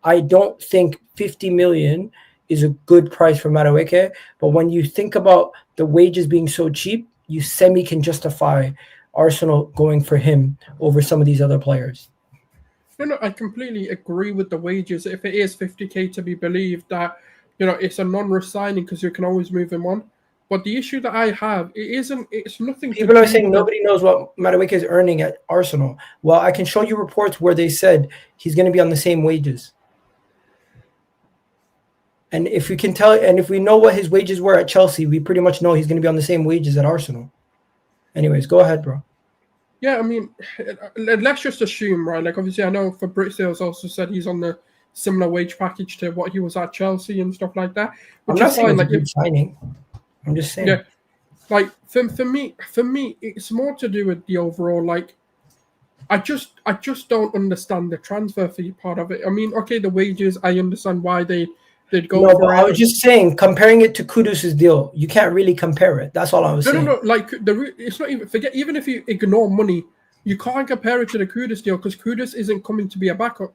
I don't think 50 million is a good price for Madueke. But when you think about the wages being so cheap, you semi can justify Arsenal going for him over some of these other players. No, I completely agree with the wages. If it is 50k to be believed that, it's a non-resigning because you can always move him on. But the issue that I have, it's nothing to People are do saying with nobody knows what Madueke is earning at Arsenal. Well, I can show you reports where they said he's going to be on the same wages. And if we can tell, and if we know what his wages were at Chelsea, we pretty much know he's going to be on the same wages at Arsenal. Anyways, go ahead, bro. Yeah, I mean, let's just assume, right? Like, obviously, I know Fabrizio's also said he's on the similar wage package to what he was at Chelsea and stuff like that, I'm which not is saying fine. it's a Like, good signing. I'm just saying. yeah, like for me, it's more to do with the overall. Like, I just don't understand the transfer fee part of it. I mean, okay, the wages, I understand why they'd go No, but for I it. was just saying, comparing it to Kudus's deal, you can't really compare it. That's all I was saying. No. Like it's not even forget. Even if you ignore money, you can't compare it to the Kudus deal because Kudus isn't coming to be a backup.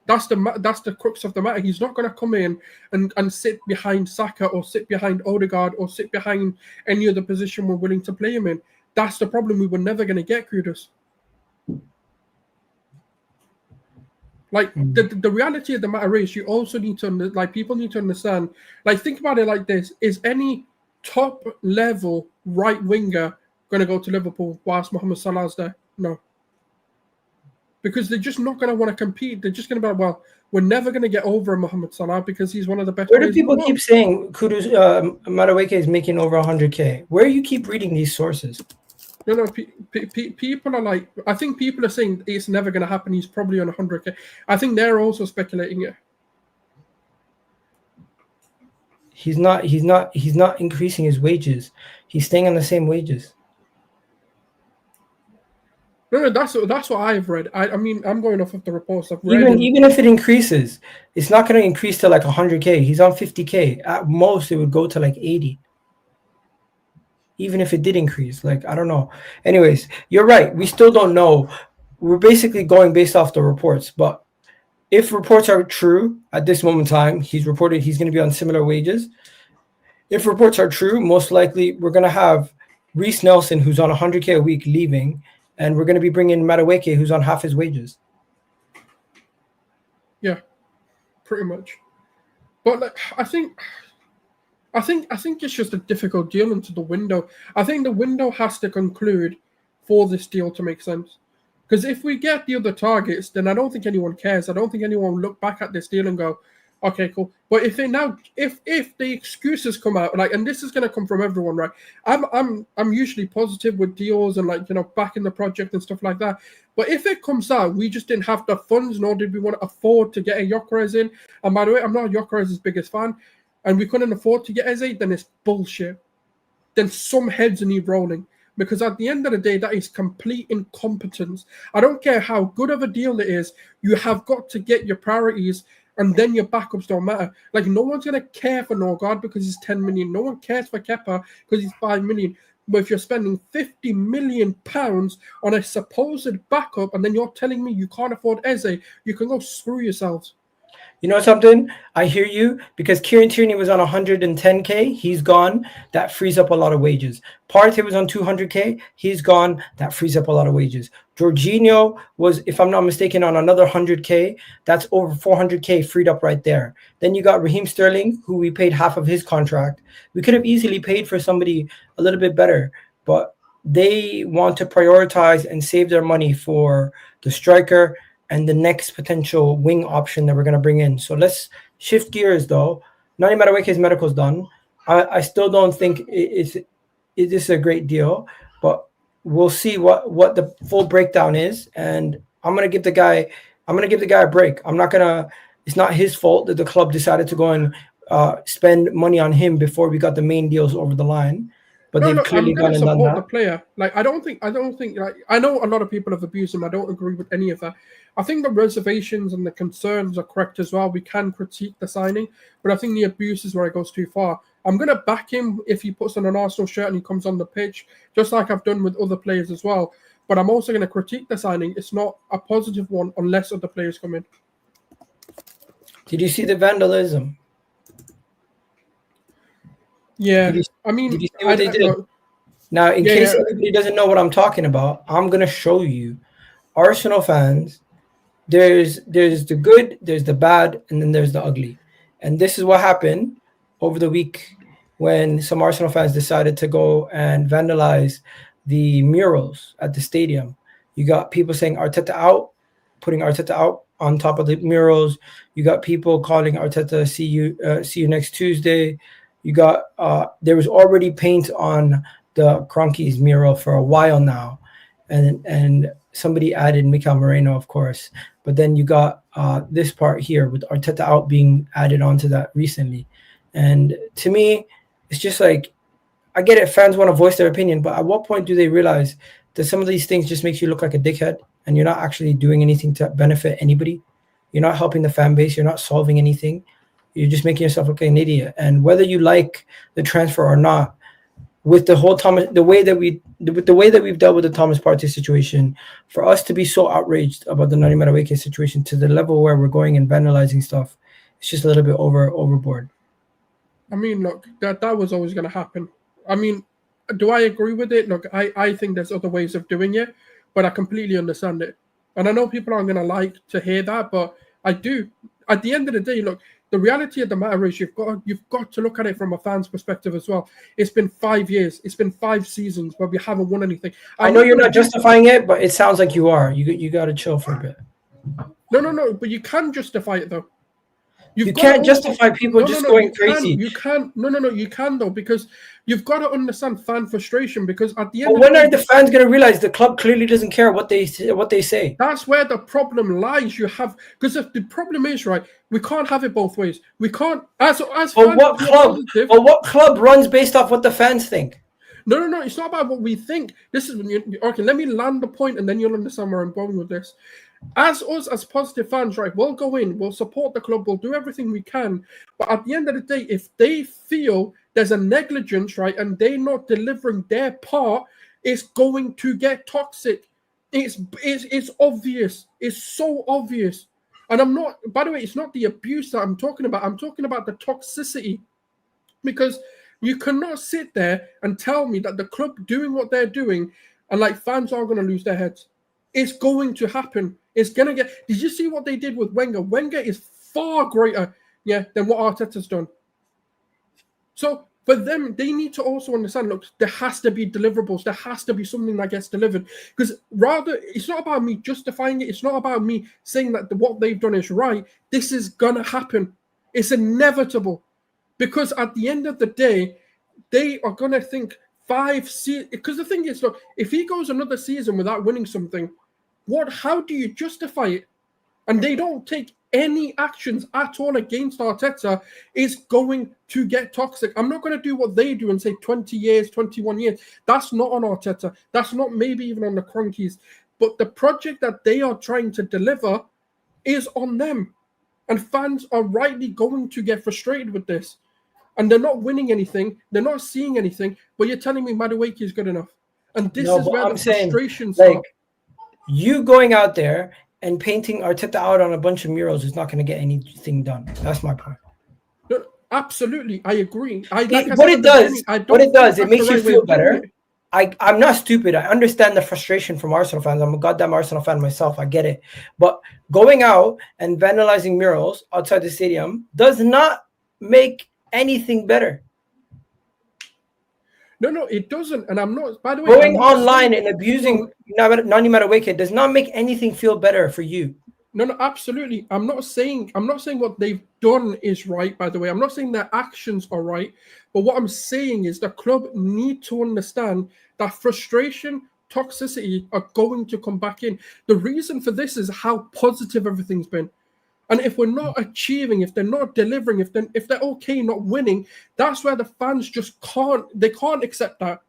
That's the crux of the matter. He's not going to come in and sit behind Saka or sit behind Odegaard or sit behind any other position we're willing to play him in. That's the problem. We were never going to get Kudus. Like the reality of the matter is, you also need to people need to understand. Like, think about it like this: is any top level right winger going to go to Liverpool whilst Mohamed Salah's there? No, because they're just not going to want to compete. They're just going to be like, well, we're never going to get over Mohamed Salah because he's one of the best Where do players in the people world. keep saying Kudus, Madueke is making over 100K? Where you keep reading these sources? No. People are like, I think people are saying it's never going to happen. He's probably on 100k. I think they're also speculating it. He's not increasing his wages. He's staying on the same wages. No, that's what I've read. I mean, I'm going off of the reports I've read. Even if it increases, it's not going to increase to like 100K. He's on 50K. At most, it would go to like 80. Even if it did increase, like, I don't know. Anyways, you're right. We still don't know. We're basically going based off the reports. But if reports are true at this moment in time, he's reported he's going to be on similar wages. If reports are true, most likely we're going to have Reece Nelson, who's on 100K a week, leaving, and we're going to be bringing Madueke, who's on half his wages. Yeah, pretty much. But like, I think it's just a difficult deal into the window. I think the window has to conclude for this deal to make sense. Because if we get the other targets, then I don't think anyone cares. I don't think anyone will look back at this deal and go, okay, cool. But if the excuses come out, like, and this is going to come from everyone, right? I'm usually positive with deals and, like, backing the project and stuff like that. But if it comes out, we just didn't have the funds, nor did we want to afford to get a Gyökeres in. And by the way, I'm not Gyökeres' biggest fan, and we couldn't afford to get Eze, then it's bullshit. Then some heads need rolling. Because at the end of the day, that is complete incompetence. I don't care how good of a deal it is, you have got to get your priorities, and then your backups don't matter. Like, no one's going to care for Norgard because he's 10 million. No one cares for Kepa because he's 5 million. But if you're spending £50 million on a supposed backup, and then you're telling me you can't afford Eze, you can go screw yourselves. You know something? I hear you, because Kieran Tierney was on 110K. He's gone. That frees up a lot of wages. Partey was on 200K. He's gone. That frees up a lot of wages. Jorginho was, if I'm not mistaken, on another 100K. That's over 400K freed up right there. Then you got Raheem Sterling, who we paid half of his contract. We could have easily paid for somebody a little bit better, but they want to prioritize and save their money for the striker and the next potential wing option that we're going to bring in. So let's shift gears, though. Noni Madueke's medical's done. I still don't think it is a great deal, but we'll see what the full breakdown is. And I'm gonna give the guy a break. It's not his fault that the club decided to go and spend money on him before we got the main deals over the line. But they've clearly gone and done that. I'm going to support the player. Like, I don't think, like, I know a lot of people have abused him. I don't agree with any of that. I think the reservations and the concerns are correct as well. We can critique the signing, but I think the abuse is where it goes too far. I'm going to back him if he puts on an Arsenal shirt and he comes on the pitch, just like I've done with other players as well. But I'm also going to critique the signing. It's not a positive one unless other players come in. Did you see the vandalism? Did Yeah, you I did mean, you see what they did? no, Now, in yeah, case yeah. anybody doesn't know what I'm talking about, I'm gonna show you Arsenal fans. There's the good, there's the bad, and then there's the ugly. And this is what happened over the week when some Arsenal fans decided to go and vandalize the murals at the stadium. You got people saying Arteta out, putting Arteta out on top of the murals. You got people calling Arteta see you next Tuesday. You got there was already paint on the Kroenke's mural for a while now, and somebody added Mikel Moreno, of course. But then you got this part here with Arteta out being added onto that recently. And to me, it's just like, I get it, fans want to voice their opinion, but at what point do they realize that some of these things just makes you look like a dickhead and you're not actually doing anything to benefit anybody? You're not helping the fan base, you're not solving anything. You're just making yourself look like an idiot. And whether you like the transfer or not, with the whole Thomas, the way that we've dealt with the Thomas Partey situation, for us to be so outraged about the Noni Madueke situation to the level where we're going and vandalizing stuff, it's just a little bit overboard. I mean, look, that was always going to happen. I mean, do I agree with it? Look, I think there's other ways of doing it, but I completely understand it. And I know people aren't going to like to hear that, but I do. At the end of the day, look, the reality of the matter is you've got to look at it from a fan's perspective as well. It's been 5 years. It's been 5 seasons where we haven't won anything. I I'm know not you're going to not do. justifying it, but it sounds like you are. You got to chill for a bit. No. But you can justify it though. You You've got to can't also justify people just no. You going can crazy. you can no. You can though, because you've got to understand fan frustration. Because at the end But of the when day, are the fans going to realize the club clearly doesn't care what they say? that's where the problem lies. You have, because if the problem is, right, we can't have it both ways. We can't, as But fans, what be club? positive. But what club runs based off what the fans think? No. It's not about what we think. This is when you okay. Let me land the point, and then you'll understand where I'm going with this. As us, as positive fans, right, we'll go in, we'll support the club, we'll do everything we can. But at the end of the day, if they feel there's a negligence, right, and they're not delivering their part, it's going to get toxic. It's obvious. It's so obvious. And I'm not, by the way, it's not the abuse that I'm talking about. I'm talking about the toxicity. Because you cannot sit there and tell me that the club doing what they're doing and like fans are going to lose their heads. It's going to happen. It's going to get. Did you see what they did with Wenger? Wenger is far greater, than what Arteta's done. So for them, they need to also understand, look, there has to be deliverables. There has to be something that gets delivered. Because rather, it's not about me justifying it. It's not about me saying that what they've done is right. This is going to happen. It's inevitable. Because at the end of the day, they are going to think because the thing is, look, if he goes another season without winning something, how do you justify it? And they don't take any actions at all against Arteta, is going to get toxic. I'm not going to do what they do and say 20 years, 21 years. That's not on Arteta. That's not maybe even on the Kroenkes. But the project that they are trying to deliver is on them. And fans are rightly going to get frustrated with this. And they're not winning anything. They're not seeing anything. But you're telling me Madueke is good enough. And this No, is but where I'm the saying, frustrations like, are. you going out there and painting Arteta out on a bunch of murals is not going to get anything done. That's my point. No, absolutely, I agree. What it does, I what don't it think does, it that's the makes you right way feel of doing better. it. I'm not stupid. I understand the frustration from Arsenal fans. I'm a goddamn Arsenal fan myself. I get it. But going out and vandalizing murals outside the stadium does not make anything better. No, it doesn't. And I'm not, by the way, Going I'm not online saying, and abusing Noni Madueke does not make anything feel better for you. no, absolutely. I'm not saying what they've done is right, by the way. I'm not saying their actions are right. But what I'm saying is the club need to understand that frustration, toxicity are going to come back in. The reason for this is how positive everything's been. And if we're not achieving, if they're not delivering, if they're okay not winning, that's where the fans just can't accept that.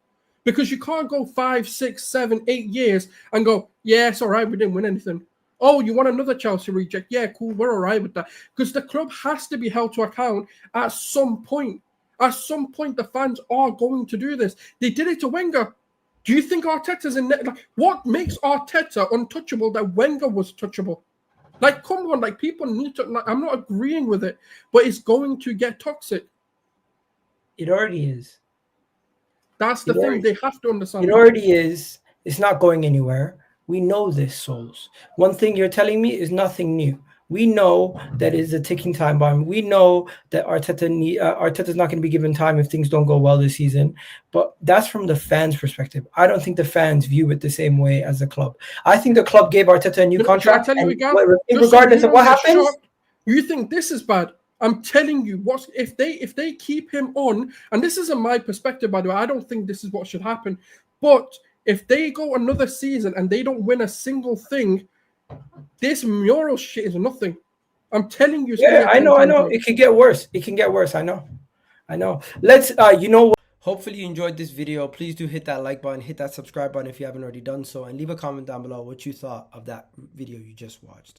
Because you can't go 5, 6, 7, 8 years and go, yeah, it's all right, we didn't win anything. Oh, you want another Chelsea reject? Yeah, cool, we're all right with that. Because the club has to be held to account at some point. At some point, the fans are going to do this. They did it to Wenger. Do you think Arteta's in? What makes Arteta untouchable that Wenger was touchable? Like, come on, like people need to. Like, I'm not agreeing with it, but it's going to get toxic. It already is. That's the thing. They have to understand. It already is. It's not going anywhere. We know this, souls. One thing you're telling me is nothing new. We know that it's a ticking time bomb. We know that Arteta's not going to be given time if things don't go well this season. But that's from the fans' perspective. I don't think the fans view it the same way as the club. I think the club gave Arteta a new Should I contract, tell you and again? regardless of what happens, you think this is bad. I'm telling you, what if they keep him on? And this isn't my perspective, by the way. I don't think this is what should happen. But if they go another season and they don't win a single thing, this mural shit is nothing. I'm telling you. Yeah, I know. It can get worse. It can get worse. I know. Let's. You know what? Hopefully you enjoyed this video. Please do hit that like button, hit that subscribe button if you haven't already done so, and leave a comment down below what you thought of that video you just watched.